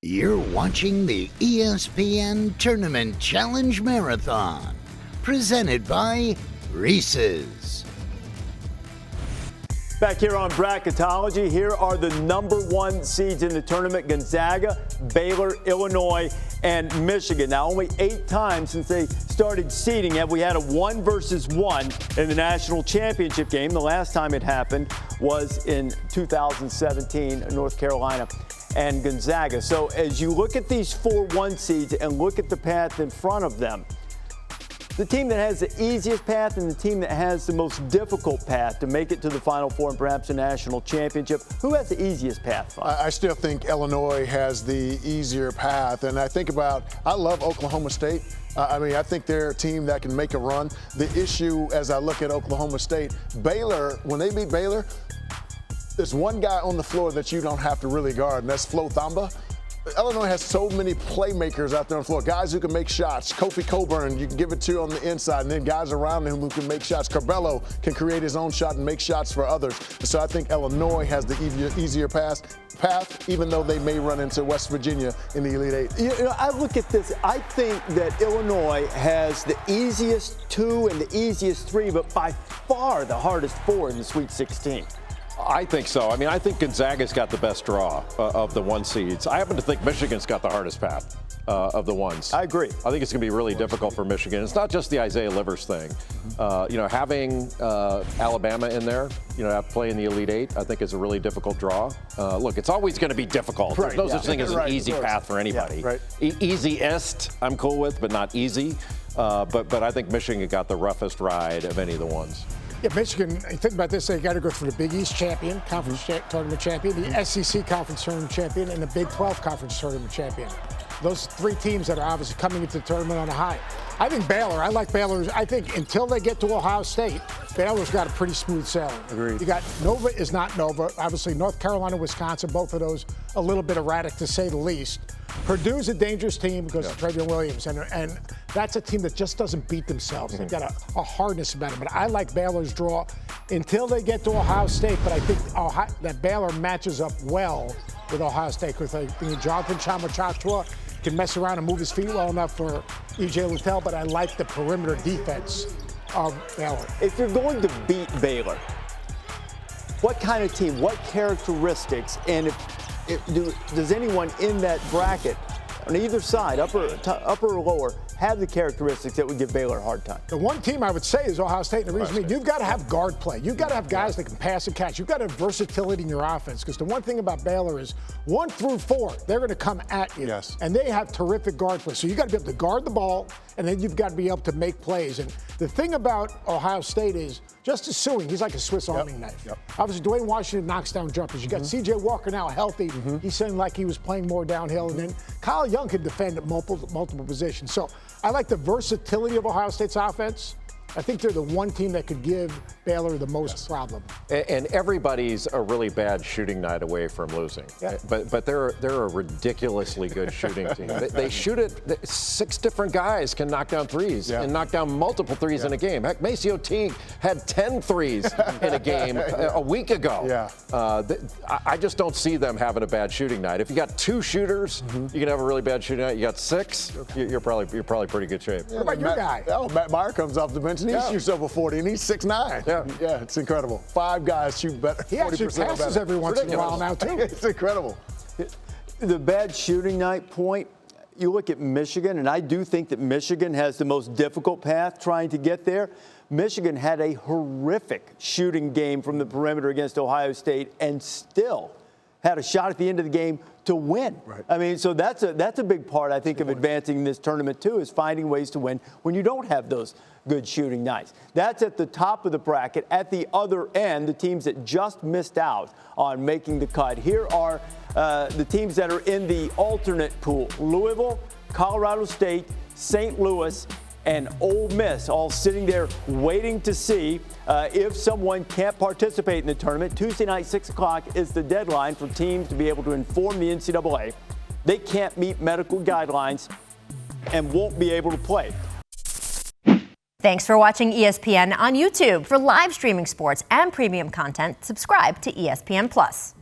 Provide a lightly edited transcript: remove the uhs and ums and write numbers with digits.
You're watching the ESPN Tournament Challenge Marathon, presented by Reese's. Back here on Bracketology, here are the number one seeds in the tournament: Gonzaga, Baylor, Illinois, and Michigan. Now, only 8 times since they started seeding have we had a 1-versus-1 in the national championship game. The last time it happened was in 2017, North Carolina and Gonzaga. So as you look at these 4 1 seeds and look at the path in front of them, the team that has the easiest path and the team that has the most difficult path to make it to the Final Four and perhaps a national championship, who has the easiest path? I still think Illinois has the easier path. And I love Oklahoma State. I think they're a team that can make a run. The issue, as I look at Oklahoma State, Baylor, when they beat Baylor, there's one guy on the floor that you don't have to really guard, and that's Flo Thamba. Illinois has so many playmakers out there on the floor, guys who can make shots. Kofi Coburn, you can give it to on the inside, and then guys around him who can make shots. Carbello can create his own shot and make shots for others. And so I think Illinois has the easier path, even though they may run into West Virginia in the Elite Eight. You know, I look at this, I think that Illinois has the easiest 2 and the easiest 3, but by far the hardest 4 in the Sweet 16. I think so. I think Gonzaga's got the best draw of the 1 seeds. I happen to think Michigan's got the hardest path of the ones. I agree. I think it's going to be really difficult for Michigan. It's not just the Isaiah Livers thing. Having Alabama in there, playing the Elite Eight, I think is a really difficult draw. Look, it's always going to be difficult. There's no such thing as an easy path for anybody. Yeah, right. Easiest, I'm cool with, but not easy. But I think Michigan got the roughest ride of any of the ones. Yeah, Michigan, you think about this, they got to go through the Big East champion, conference tournament champion, the SEC conference tournament champion, and the Big 12 conference tournament champion. Those 3 teams that are obviously coming into the tournament on a high. I think Baylor, I like Baylor. I think until they get to Ohio State, Baylor's got a pretty smooth sailing. Agreed. You got Nova is not Nova. Obviously, North Carolina, Wisconsin, both of those a little bit erratic to say the least. Purdue's a dangerous team because of Travion Williams, and that's a team that just doesn't beat themselves. They've got a hardness about it. But I like Baylor's draw until they get to Ohio State. But I think that Baylor matches up well with Ohio State because I think Jonathan Chama can mess around and move his feet well enough for E.J. Littell. But I like the perimeter defense of Baylor. If you're going to beat Baylor, what kind of team, what characteristics, and does anyone in that bracket on either side, upper or lower, have the characteristics that would give Baylor a hard time? The one team I would say is Ohio State. And the reason you've got to have guard play. You've got to have guys that can pass and catch. You've got to have versatility in your offense because the one thing about Baylor is 1 through 4, they're going to come at you. Yes. And they have terrific guard play. So you've got to be able to guard the ball, and then you've got to be able to make plays. And the thing about Ohio State is Justice Suing, he's like a Swiss Army knife. Obviously, Dwayne Washington knocks down jumpers. You got C.J. Walker now healthy. He's saying like he was playing more downhill. And then Kyle Young can defend at multiple positions. So I like the versatility of Ohio State's offense. I think they're the one team that could give Baylor the most problem. And everybody's a really bad shooting night away from losing. Yeah. But they're a ridiculously good shooting team. They shoot it. 6 different guys can knock down threes and knock down multiple threes in a game. Heck, Maceo Teague had 10 threes in a game a week ago. I just don't see them having a bad shooting night. If you got 2 shooters, you can have a really bad shooting night. You got 6, you're probably pretty good shape. What about your guy? Matt Meyer comes off the bench. And he shoots over 40, and he's 6'9". Yeah, it's incredible. 5 guys shoot better. He actually passes every once in a while now, too. It's incredible. The bad shooting night point, you look at Michigan, and I do think that Michigan has the most difficult path trying to get there. Michigan had a horrific shooting game from the perimeter against Ohio State and still had a shot at the end of the game to win. Right. I mean, so that's a big part, I think, of advancing in this tournament, too, is finding ways to win when you don't have those good shooting nights. That's at the top of the bracket. At the other end, the teams that just missed out on making the cut. Here are the teams that are in the alternate pool. Louisville, Colorado State, St. Louis, and Ole Miss all sitting there waiting to see if someone can't participate in the tournament. Tuesday night, 6 o'clock is the deadline for teams to be able to inform the NCAA they can't meet medical guidelines and won't be able to play. Thanks for watching ESPN on YouTube. For live streaming sports and premium content, subscribe to ESPN+.